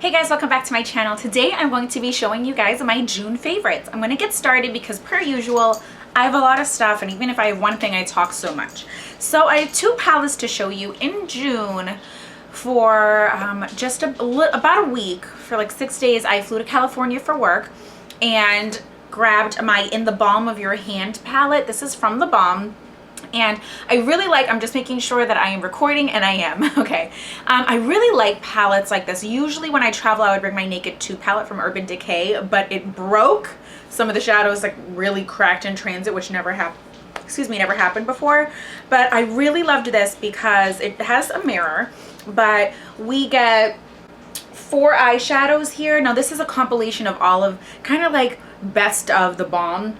Hey guys, welcome back to my channel. Today I'm going to be showing you guys my June favorites. I'm going to get started because per usual, I have a lot of stuff, and even if I have one thing, I talk so much. So I have two palettes to show you in June for just about a week. For like 6 days, I flew to California for work and grabbed my In the Balm of Your Hand palette. This is from The Balm. And I really like, I'm just making sure that I am recording, and I am, okay. I really like palettes like this. Usually when I travel, I would bring my Naked 2 palette from Urban Decay, but it broke. Some of the shadows like really cracked in transit, which never happened before. But I really loved this because it has a mirror, but we get 4 eyeshadows here. Now this is a compilation of all of kind of like best of The Balm.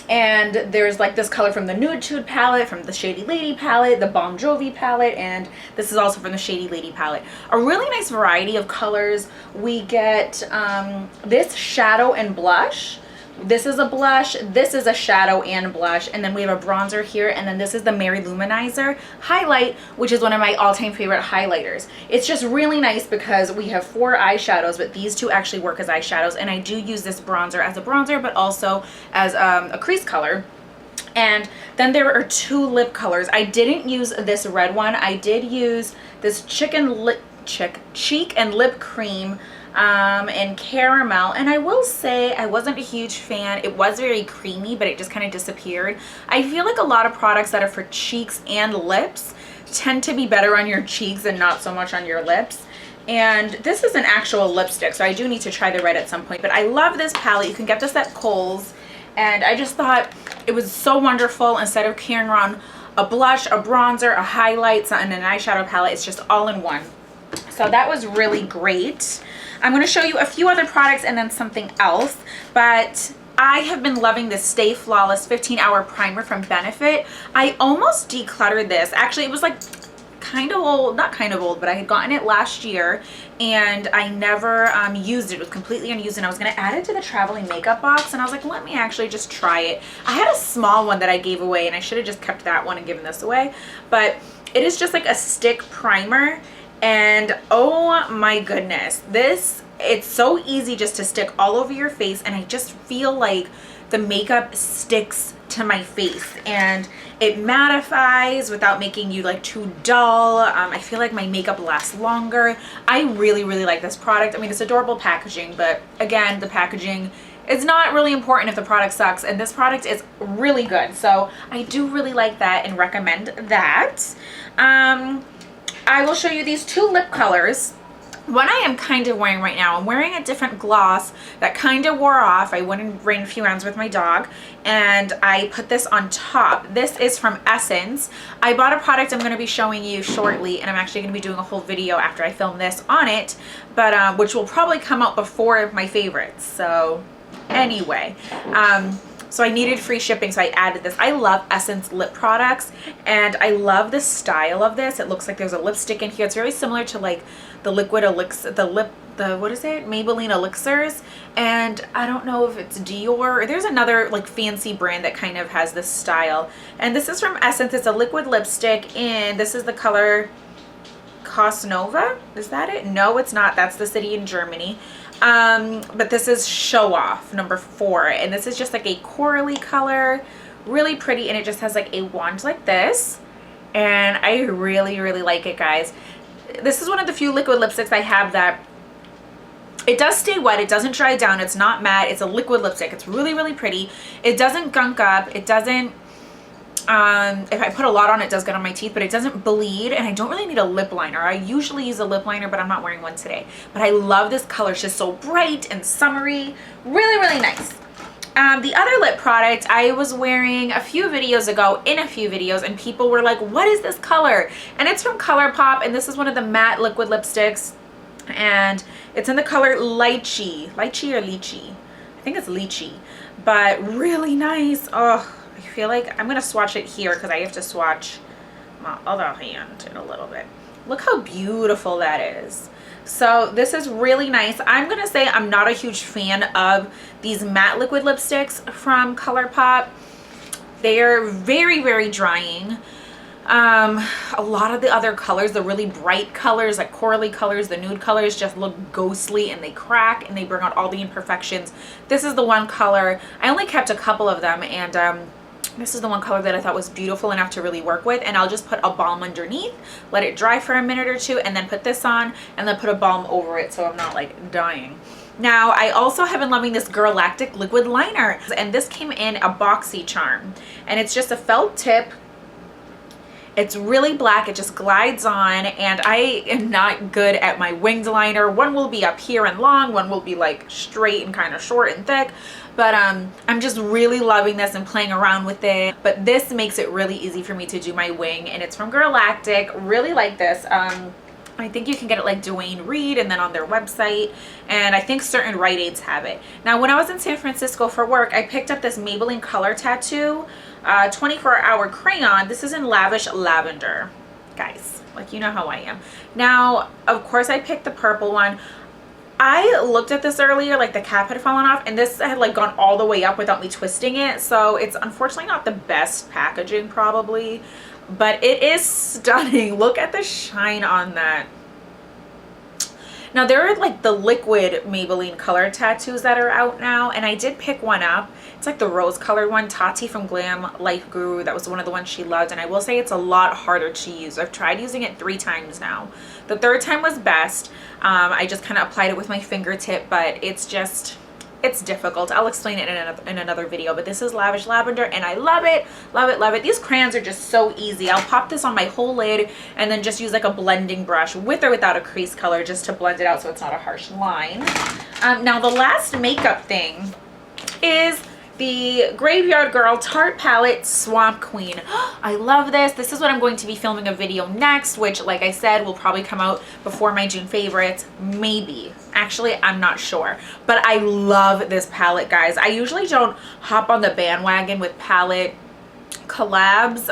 And there's like this color from the Nude Tude palette, from the Shady Lady palette, the Bon Jovi palette, and this is also from the Shady Lady palette. A really nice variety of colors. We get this shadow and blush. This is a blush, this is a shadow and blush, and then we have a bronzer here, and then this is the Mary Luminizer highlight, which is one of my all-time favorite highlighters. It's just really nice because we have 4 eyeshadows, but these 2 actually work as eyeshadows, and I do use this bronzer as a bronzer, but also as a crease color. And then there are 2 lip colors. I didn't use this red one. I did use this cheek and lip cream and caramel, and I will say I wasn't a huge fan. It was very creamy, but it just kind of disappeared. I feel like a lot of products that are for cheeks and lips tend to be better on your cheeks and not so much on your lips. And this is an actual lipstick, so I do need to try the red at some point. But I love this palette. You can get this at Kohl's, and I just thought it was so wonderful. Instead of carrying around a blush, a bronzer, a highlight, and an eyeshadow palette, it's just all in one. So that was really great. I'm going to show you a few other products and then something else, but I have been loving this Stay Flawless 15-hour primer from Benefit. I almost decluttered this. Actually, it was like kind of old, not kind of old, but I had gotten it last year and I never used it. It was completely unused, and I was going to add it to the traveling makeup box, and I was like, let me actually just try it. I had a small one that I gave away, and I should have just kept that one and given this away, but it is just like a stick primer. And oh my goodness, it's so easy just to stick all over your face, and I just feel like the makeup sticks to my face and it mattifies without making you like too dull. I feel like my makeup lasts longer. I really like this product. I mean, it's adorable packaging, but again, the packaging is not really important if the product sucks, and this product is really good. So I do really like that and recommend that. I will show you these 2 lip colors. One I am kind of wearing right now. I'm wearing a different gloss that kind of wore off. I went and ran a few rounds with my dog, and I put this on top. This is from Essence. I bought a product I'm going to be showing you shortly, and I'm actually going to be doing a whole video after I film this on it, but which will probably come out before my favorites. So anyway, so I needed free shipping, so I added this. I love Essence lip products, and I love the style of this. It looks like there's a lipstick in here. It's very similar to like the liquid elixir, what is it? Maybelline elixirs. And I don't know if it's Dior or there's another like fancy brand that kind of has this style. And this is from Essence. It's a liquid lipstick, and this is the color Cosnova. Is that it? No, it's not. That's the city in Germany. But this is Show Off number 4, and this is just like a corally color, really pretty, and it just has like a wand like this, and I really like it, guys. This is one of the few liquid lipsticks I have that it does stay wet, it doesn't dry down, it's not matte, it's a liquid lipstick. It's really pretty. It doesn't gunk up, it doesn't if I put a lot on, it does get on my teeth, but it doesn't bleed, and I don't really need a lip liner. I usually use a lip liner, but I'm not wearing one today. But I love this color. It's just so bright and summery. Really nice. The other lip product I was wearing a few videos ago in a few videos, and people were like, what is this color? And it's from ColourPop, and this is one of the matte liquid lipsticks, and it's in the color Lychee. Lychee or Lychee? I think it's Lychee, but really nice. Oh, I feel like I'm gonna swatch it here because I have to swatch my other hand in a little bit. Look how beautiful that is. So this is really nice. I'm gonna say I'm not a huge fan of these matte liquid lipsticks from ColourPop. They are very drying. A lot of the other colors, the really bright colors, like corally colors, the nude colors, just look ghostly and they crack and they bring out all the imperfections. This is the one color. I only kept a couple of them, and this is the one color that I thought was beautiful enough to really work with. And I'll just put a balm underneath, let it dry for a minute or two, and then put this on and then put a balm over it so I'm not like dying. Now, I also have been loving this Galactic liquid liner, and this came in a boxy charm, and it's just a felt tip. It's really black, it just glides on, and I am not good at my winged liner. One will be up here and long, one will be like straight and kind of short and thick, but I'm just really loving this and playing around with it. But this makes it really easy for me to do my wing, and it's from Galactic. Really like this. I think you can get it like Dwayne Reed and then on their website, and I think certain Rite Aids have it. Now, when I was in San Francisco for work, I picked up this Maybelline Color Tattoo 24-hour crayon. This is in Lavish Lavender, guys, like, you know how I am. Now, of course, I picked the purple one. I looked at this earlier, like the cap had fallen off, and this had like gone all the way up without me twisting it, so it's unfortunately not the best packaging probably, but it is stunning. Look at the shine on that. Now, there are like the liquid Maybelline color tattoos that are out now, and I did pick one up. It's like the rose colored one. Tarte from Glam Life Guru, that was one of the ones she loved, and I will say it's a lot harder to use. I've tried using it 3 times now. The 3rd time was best. I just kind of applied it with my fingertip, but it's difficult. I'll explain it in another video, but this is Lavish Lavender, and I love it, love it, love it. These crayons are just so easy. I'll pop this on my whole lid and then just use like a blending brush with or without a crease color just to blend it out so it's not a harsh line. Now, the last makeup thing is the Graveyard Girl Tarte Palette Swamp Queen. I love this. This is what I'm going to be filming a video next, which, like I said, will probably come out before my June favorites. Maybe. Actually, I'm not sure. But I love this palette, guys. I usually don't hop on the bandwagon with palette collabs.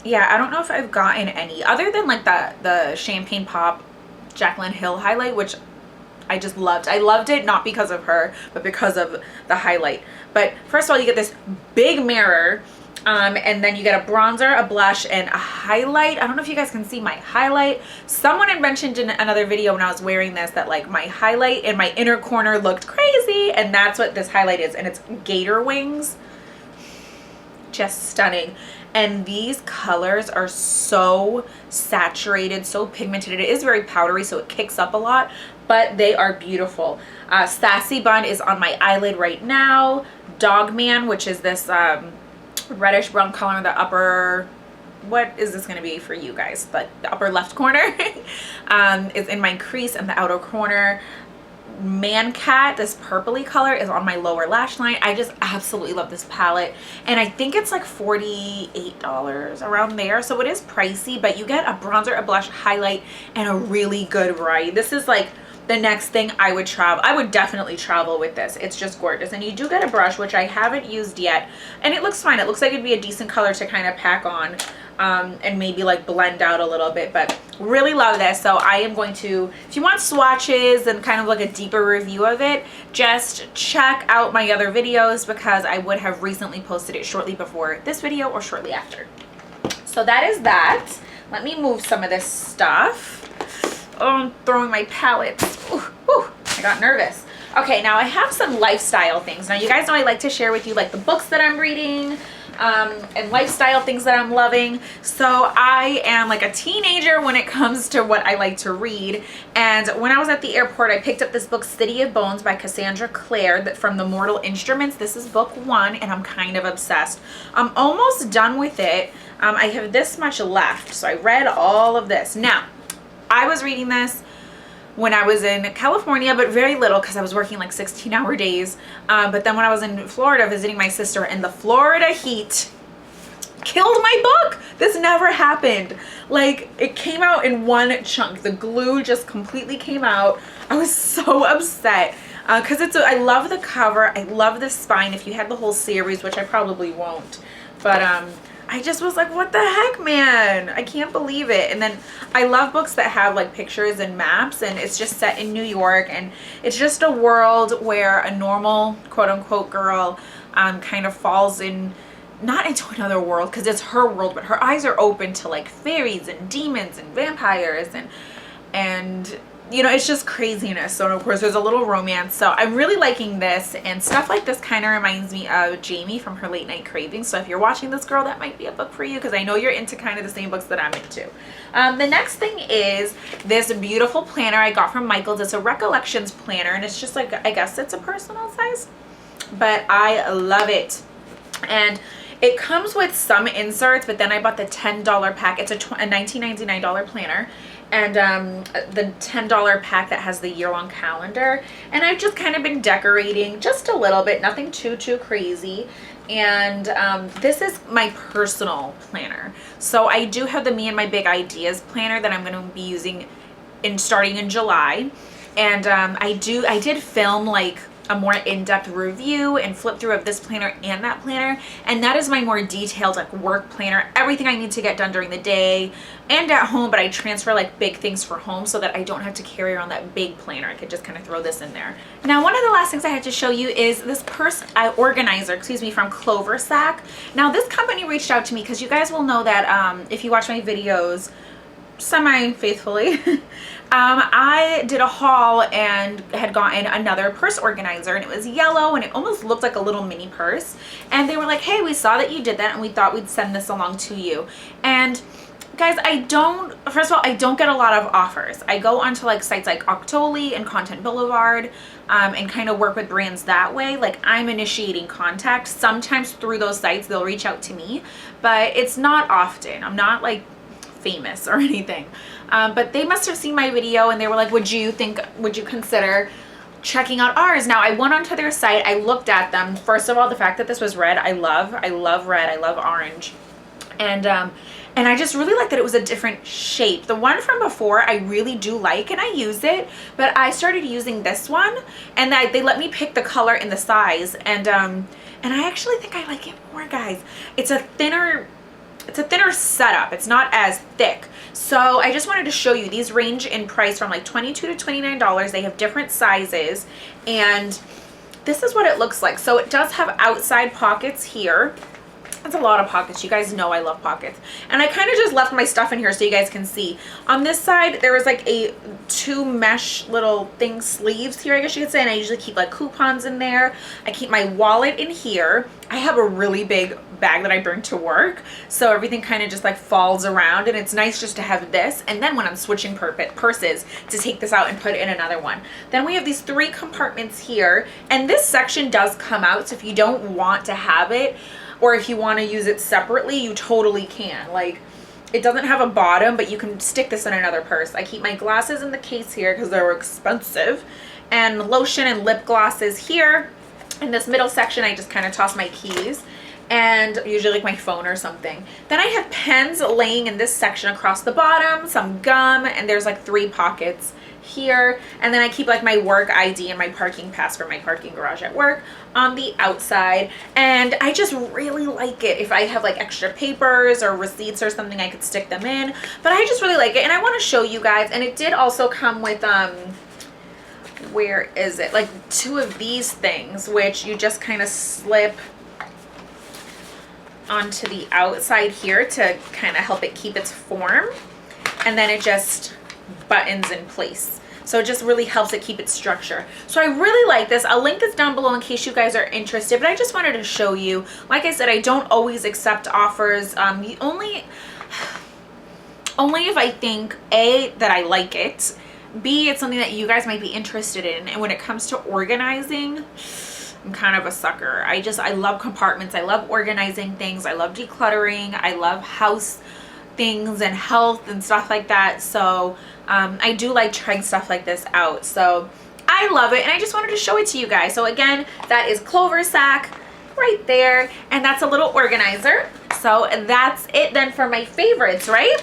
Yeah, I don't know if I've gotten any other than like the Champagne Pop Jaclyn Hill highlight, which I just loved. I loved it not because of her, but because of the highlight. But first of all, you get this big mirror, and then you get a bronzer, a blush, and a highlight. I don't know if you guys can see my highlight. Someone had mentioned in another video when I was wearing this that like my highlight in my inner corner looked crazy, and that's what this highlight is, and it's gator wings. Just stunning. And these colors are so saturated, so pigmented. It is very powdery, so it kicks up a lot, but they are beautiful. Sassy Bun is on my eyelid right now. Dog Man, which is this reddish brown color in the upper, what is this going to be for you guys? Like the upper left corner is in my crease, and the outer corner. Man Cat, this purpley color, is on my lower lash line. I just absolutely love this palette, and I think it's like $48 around there, so it is pricey, but you get a bronzer, a blush, highlight, and a really good variety. This is like the next thing I would definitely travel with this. It's just gorgeous. And you do get a brush, which I haven't used yet, and it looks fine. It looks like it'd be a decent color to kind of pack on and maybe like blend out a little bit, but really love this. So I am going to, if you want swatches and kind of like a deeper review of it, just check out my other videos, because I would have recently posted it shortly before this video or shortly after. So that is that. Let me move some of this stuff. Oh, I'm throwing my palettes. Ooh, ooh, I got nervous. Okay, now I have some lifestyle things. Now, you guys know I like to share with you like the books that I'm reading, and lifestyle things that I'm loving. So I am like a teenager when it comes to what I like to read. And when I was at the airport, I picked up this book, City of Bones by Cassandra Clare, from the Mortal Instruments. This is book 1, and I'm kind of obsessed. I'm almost done with it. I have this much left. So I read all of this. Now, I was reading this when I was in California, but very little because I was working like 16-hour days. But then when I was in Florida visiting my sister, and the Florida heat killed my book. This never happened. Like, it came out in one chunk. The glue just completely came out. I was so upset because I love the cover. I love the spine. If you had the whole series, which I probably won't, but I just was like, what the heck, man? I can't believe it. And then I love books that have like pictures and maps, and it's just set in New York, and it's just a world where a normal quote-unquote girl kind of falls in not into another world because it's her world, but her eyes are open to like fairies and demons and vampires and you know, it's just craziness. So of course there's a little romance. So I'm really liking this, and stuff like this kind of reminds me of Jamie from her Late Night Cravings. So if you're watching this, girl, that might be a book for you because I know you're into kind of the same books that I'm into. The next thing is this beautiful planner I got from Michael's. It's a recollections planner, and it's just like, I guess it's a personal size, but I love it. And it comes with some inserts, but then I bought the $10 pack. It's a $19.99 planner, and the $10 pack that has the year-long calendar. And I've just kind of been decorating just a little bit, nothing too crazy. And this is my personal planner. So I do have the Me and My Big Ideas planner that I'm going to be using starting in July. And I did film like a more in-depth review and flip through of this planner and that planner, and that is my more detailed like work planner, everything I need to get done during the day and at home, but I transfer like big things for home so that I don't have to carry around that big planner. I could just kind of throw this in there. Now, one of the last things I had to show you is this purse organizer, excuse me, from Clover Sack. Now this company reached out to me because you guys will know that if you watch my videos semi-faithfully, I did a haul and had gotten another purse organizer, and it was yellow and it almost looked like a little mini purse, and they were like, hey, we saw that you did that and we thought we'd send this along to you. And guys, first of all, I don't get a lot of offers. I go onto like sites like Octoly and Content Boulevard and kind of work with brands that way. Like, I'm initiating contact. Sometimes through those sites they'll reach out to me, but it's not often. I'm not like famous or anything, but they must have seen my video and they were like, would you consider checking out ours? Now, I went onto their site, I looked at them. First of all, the fact that this was red, I love red, I love orange, and I just really like that it was a different shape. The one from before I really do like and I use it, but I started using this one, and they let me pick the color and the size, and I actually think I like it more, guys. It's a thinner setup. It's not as thick. So I just wanted to show you, these range in price from like $22 to $29. They have different sizes, and this is what it looks like. So it does have outside pockets here. That's a lot of pockets. You guys know I love pockets. And I kind of just left my stuff in here so you guys can see. On this side, there was like two mesh little sleeves here, I guess you could say. And I usually keep like coupons in there. I keep my wallet in here. I have a really big bag that I bring to work, so everything kind of just like falls around, and it's nice just to have this. And then when I'm switching purses, to take this out and put it in another one. Then we have these 3 compartments here, and this section does come out, so if you don't want to have it, or if you want to use it separately, you totally can. Like, it doesn't have a bottom, but you can stick this in another purse. I keep my glasses in the case here because they're expensive, and lotion and lip glosses here. In this middle section, I just kind of toss my keys and usually like my phone or something. Then I have pens laying in this section across the bottom, some gum, and there's like 3 pockets here. And then I keep like my work ID and my parking pass for my parking garage at work on the outside. And I just really like it. If I have like extra papers or receipts or something, I could stick them in. But I just really like it, and I want to show you guys. And it did also come with where is it, like 2 of these things, which you just kind of slip onto the outside here to kind of help it keep its form, and then it just buttons in place. So it just really helps it keep its structure. So I really like this. I'll link this down below in case you guys are interested, but I just wanted to show you. Like I said, I don't always accept offers. Only if I think A, that I like it, B, it's something that you guys might be interested in. And when it comes to organizing, I'm kind of a sucker. I love compartments. I love organizing things. I love decluttering. I love house things and health and stuff like that. So I do like trying stuff like this out. So I love it, and I just wanted to show it to you guys. So again, that is Clover Sack right there, and that's a little organizer. So that's it then for my favorites, right?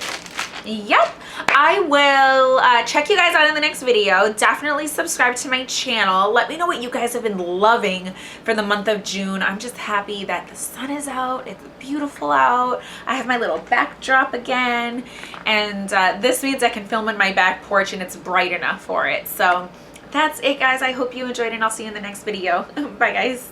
Yep. I will check you guys out in the next video. Definitely subscribe to my channel. Let me know what you guys have been loving for the month of June. I'm just happy that the sun is out. It's beautiful out. I have my little backdrop again, and this means I can film in my back porch and it's bright enough for it. So that's it, guys. I hope you enjoyed, and I'll see you in the next video. Bye, guys.